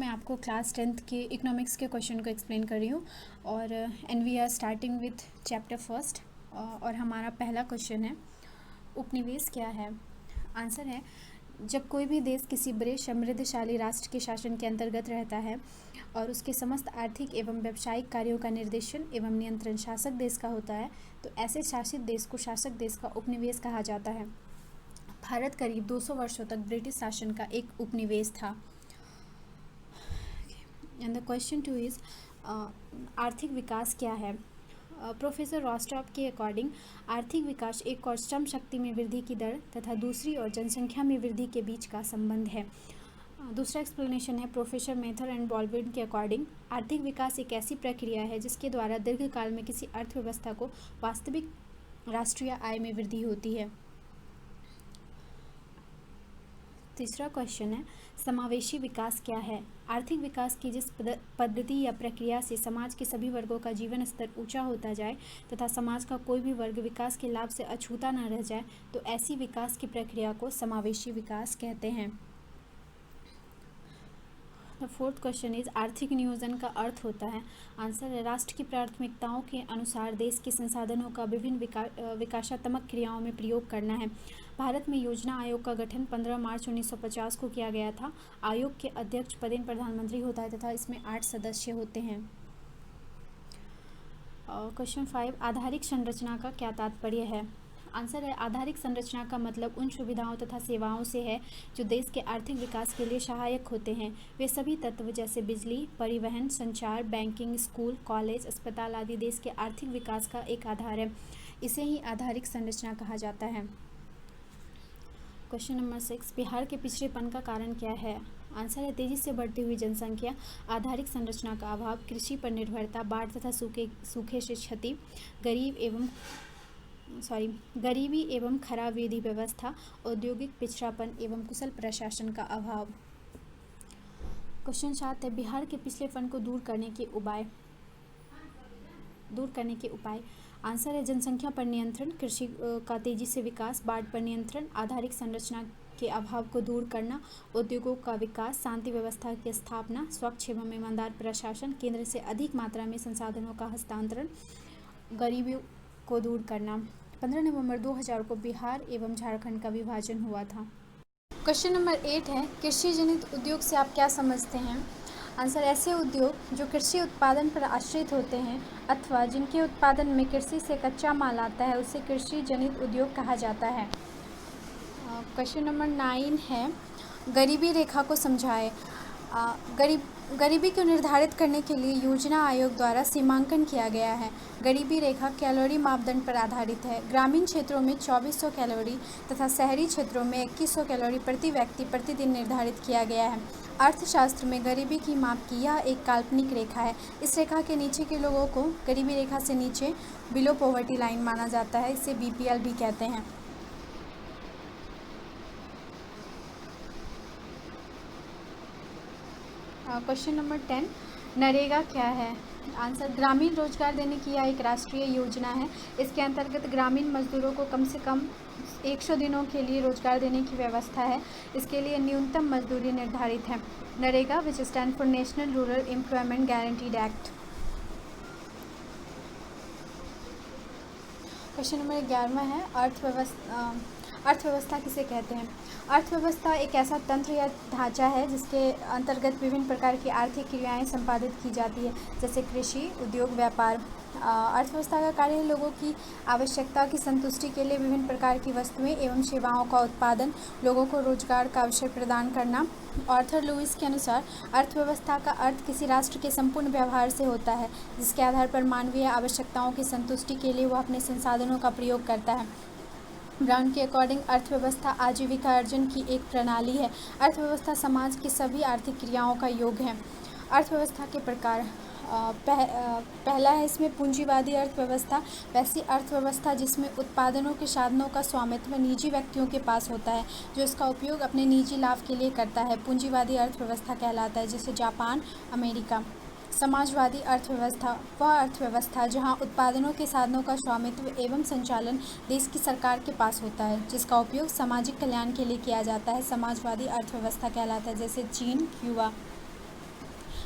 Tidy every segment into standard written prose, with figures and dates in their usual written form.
मैं आपको class 10th के इकोनॉमिक्स के क्वेश्चन को एक्सप्लेन कर रही हूँ और we are starting with chapter first. और हमारा पहला क्वेश्चन है, उपनिवेश क्या है। आंसर है, जब कोई भी देश किसी बड़े समृद्धशाली राष्ट्र के शासन के अंतर्गत रहता है और उसके समस्त आर्थिक एवं व्यावसायिक कार्यों का निर्देशन एवं नियंत्रण शासक देश का होता है, तो ऐसे शासित देश को शासक देश का उपनिवेश कहा जाता है। भारत करीब 200 वर्षों तक ब्रिटिश शासन का एक उपनिवेश था। एंड द क्वेश्चन 2 इज, आर्थिक विकास क्या है। प्रोफेसर रॉस्टॉप के अकॉर्डिंग आर्थिक विकास एक और श्रम शक्ति में वृद्धि की दर तथा दूसरी और जनसंख्या में वृद्धि के बीच का संबंध है। दूसरा एक्सप्लेनेशन है प्रोफेसर मेथर एंड बॉल्डविन के अकॉर्डिंग आर्थिक विकास एक ऐसी प्रक्रिया है जिसके द्वारा दीर्घकाल में किसी अर्थव्यवस्था को वास्तविक राष्ट्रीय आय में वृद्धि होती है। तीसरा क्वेश्चन है, समावेशी विकास क्या है। आर्थिक विकास की जिस पद्धति या प्रक्रिया से समाज के सभी वर्गों का जीवन स्तर ऊंचा होता जाए तथा समाज का कोई भी वर्ग विकास के लाभ से अछूता न रह जाए, तो ऐसी विकास की प्रक्रिया को समावेशी विकास कहते हैं। द फोर्थ क्वेश्चन इज, आर्थिक नियोजन का अर्थ होता है। आंसर है, राष्ट्र की प्राथमिकताओं के अनुसार देश के संसाधनों का विभिन्न विकासात्मक क्रियाओं में प्रयोग करना है। भारत में योजना आयोग का गठन 15 मार्च 1950 को किया गया था। आयोग के अध्यक्ष पदेन प्रधानमंत्री होता है तथा इसमें 8 सदस्य होते हैं। क्वेश्चन 5, आधारिक संरचना का क्या तात्पर्य है। आंसर है, आधारिक संरचना का मतलब उन सुविधाओं तथा सेवाओं से है जो देश के आर्थिक विकास के लिए सहायक होते हैं। वे सभी तत्व जैसे बिजली, परिवहन, संचार, बैंकिंग, स्कूल, कॉलेज, अस्पताल आदि देश के आर्थिक विकास का एक आधार है। इसे ही आधारिक संरचना कहा जाता है। क्वेश्चन नंबर 6, बिहार के पिछड़ेपन का कारण क्या है। आंसर है, तेजी से बढ़ती हुई जनसंख्या, आधारिक संरचना का अभाव, कृषि पर निर्भरता, बाढ़ तथा सूखे से क्षति, गरीबी एवं खराब विधि व्यवस्था, औद्योगिक पिछड़ापन एवं कुशल प्रशासन का अभाव। क्वेश्चन 7 है, बिहार के पिछड़ेपन को दूर करने के उपाय। आंसर है, जनसंख्या पर नियंत्रण, कृषि का तेजी से विकास, बाढ़ पर नियंत्रण, आधारिक संरचना के अभाव को दूर करना, उद्योगों का विकास, शांति व्यवस्था की स्थापना, स्वच्छ एवं ईमानदार प्रशासन, केंद्र से अधिक मात्रा में संसाधनों का हस्तांतरण, गरीबी को दूर करना। 15 नवंबर 2000 को बिहार एवं झारखंड का विभाजन हुआ था। क्वेश्चन नंबर 8 है, कृषि जनित उद्योग से आप क्या समझते हैं। आंसर, ऐसे उद्योग जो कृषि उत्पादन पर आश्रित होते हैं अथवा जिनके उत्पादन में कृषि से कच्चा माल आता है, उसे कृषि जनित उद्योग कहा जाता है। क्वेश्चन नंबर 9 है, गरीबी रेखा को समझाएं। गरीबी को निर्धारित करने के लिए योजना आयोग द्वारा सीमांकन किया गया है। गरीबी रेखा कैलोरी मापदंड पर आधारित है। ग्रामीण क्षेत्रों में 2400 कैलोरी तथा शहरी क्षेत्रों में 2100 कैलोरी प्रति व्यक्ति प्रतिदिन निर्धारित किया गया है। अर्थशास्त्र में गरीबी की माप की यह एक काल्पनिक रेखा है। इस रेखा के नीचे के लोगों को गरीबी रेखा से नीचे बिलो पॉवर्टी लाइन माना जाता है। इसे BPL भी कहते हैं। क्वेश्चन नंबर 10, नरेगा क्या है। आंसर, ग्रामीण रोजगार देने की यह एक राष्ट्रीय योजना है। इसके अंतर्गत ग्रामीण मजदूरों को कम से कम 100 दिनों के लिए रोजगार देने की व्यवस्था है। इसके लिए न्यूनतम मजदूरी निर्धारित है। नरेगा विच stand for national rural employment guaranteed act. Question number 11 है, अर्थव्यवस्था किसे कहते हैं। अर्थव्यवस्था एक ऐसा तंत्र या ढांचा है जिसके अंतर्गत विभिन्न प्रकार की आर्थिक क्रियाएं संपादित की जाती है, जैसे कृषि, उद्योग, व्यापार। अर्थव्यवस्था का कार्य है लोगों की आवश्यकता की संतुष्टि के लिए विभिन्न प्रकार की वस्तुएं एवं सेवाओं का उत्पादन, लोगों को रोजगार का अवसर प्रदान करना। आर्थर लुईस के अनुसार अर्थव्यवस्था का अर्थ किसी राष्ट्र के संपूर्ण व्यवहार से होता है जिसके आधार पर मानवीय आवश्यकताओं की संतुष्टि के लिए वह अपने संसाधनों का प्रयोग करता है। ब्राउन के अकॉर्डिंग अर्थव्यवस्था आजीविका अर्जन की एक प्रणाली है। अर्थव्यवस्था समाज की सभी आर्थिक क्रियाओं का योग है। अर्थव्यवस्था के प्रकार, पहला है इसमें पूंजीवादी अर्थव्यवस्था, वैसी अर्थव्यवस्था जिसमें उत्पादनों के साधनों का स्वामित्व निजी व्यक्तियों के पास होता है जो इसका उपयोग अपने निजी लाभ के लिए करता है, पूंजीवादी अर्थव्यवस्था कहलाता है, जैसे जापान, अमेरिका। समाजवादी अर्थव्यवस्था वह अर्थव्यवस्था जहां उत्पादनों के साधनों का स्वामित्व एवं संचालन देश की सरकार के पास होता है, जिसका उपयोग सामाजिक कल्याण के लिए किया जाता है, समाजवादी अर्थव्यवस्था कहलाता है, जैसे चीन, क्यूबा।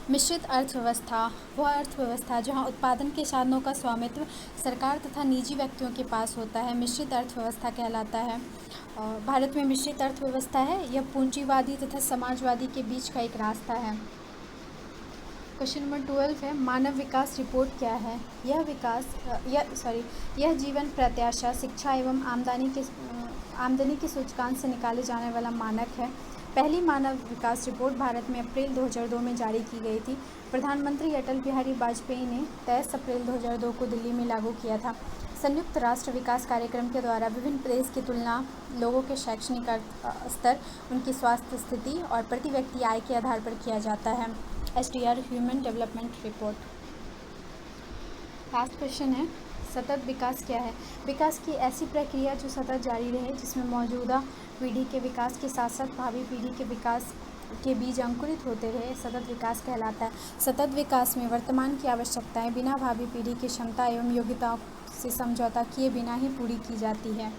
मिश्रित अर्थव्यवस्था वह अर्थव्यवस्था जहां उत्पादन के साधनों का स्वामित्व सरकार तथा निजी व्यक्तियों के पास होता है मिश्रित अर्थव्यवस्था कहलाता है। और भारत में मिश्रित अर्थव्यवस्था है, यह पूंजीवादी तथा समाजवादी के बीच का एक रास्ता है। क्वेश्चन नंबर 12 है, मानव विकास रिपोर्ट क्या है? यह जीवन प्रत्याशा, शिक्षा एवं आमदनी के सूचकांक से निकाले जाने वाला मानक है। पहली मानव विकास रिपोर्ट भारत में अप्रैल 2002 में जारी की गई थी। प्रधानमंत्री अटल बिहारी वाजपेयी ने 23 अप्रैल 2002 को दिल्ली में लागू किया था। संयुक्त राष्ट्र विकास कार्यक्रम के द्वारा विभिन्न प्रदेश की तुलना लोगों के शैक्षणिक स्तर, उनकी स्वास्थ्य स्थिति और प्रति व्यक्ति आय के आधार पर किया जाता है। SDR human development report. Last question है, सतत विकास क्या है? विकास की ऐसी प्रक्रिया जो सतत जारी रहे, जिसमें मौजूदा पीढ़ी के विकास के साथ साथ भावी पीढ़ी के विकास के बीज अंकुरित होते रहे, सतत विकास कहलाता है। सतत विकास में वर्तमान की आवश्यकताएं बिना भावी पीढ़ी की क्षमता एवं योग्यताओं से समझौता किए बिना ही पूरी की जाती है।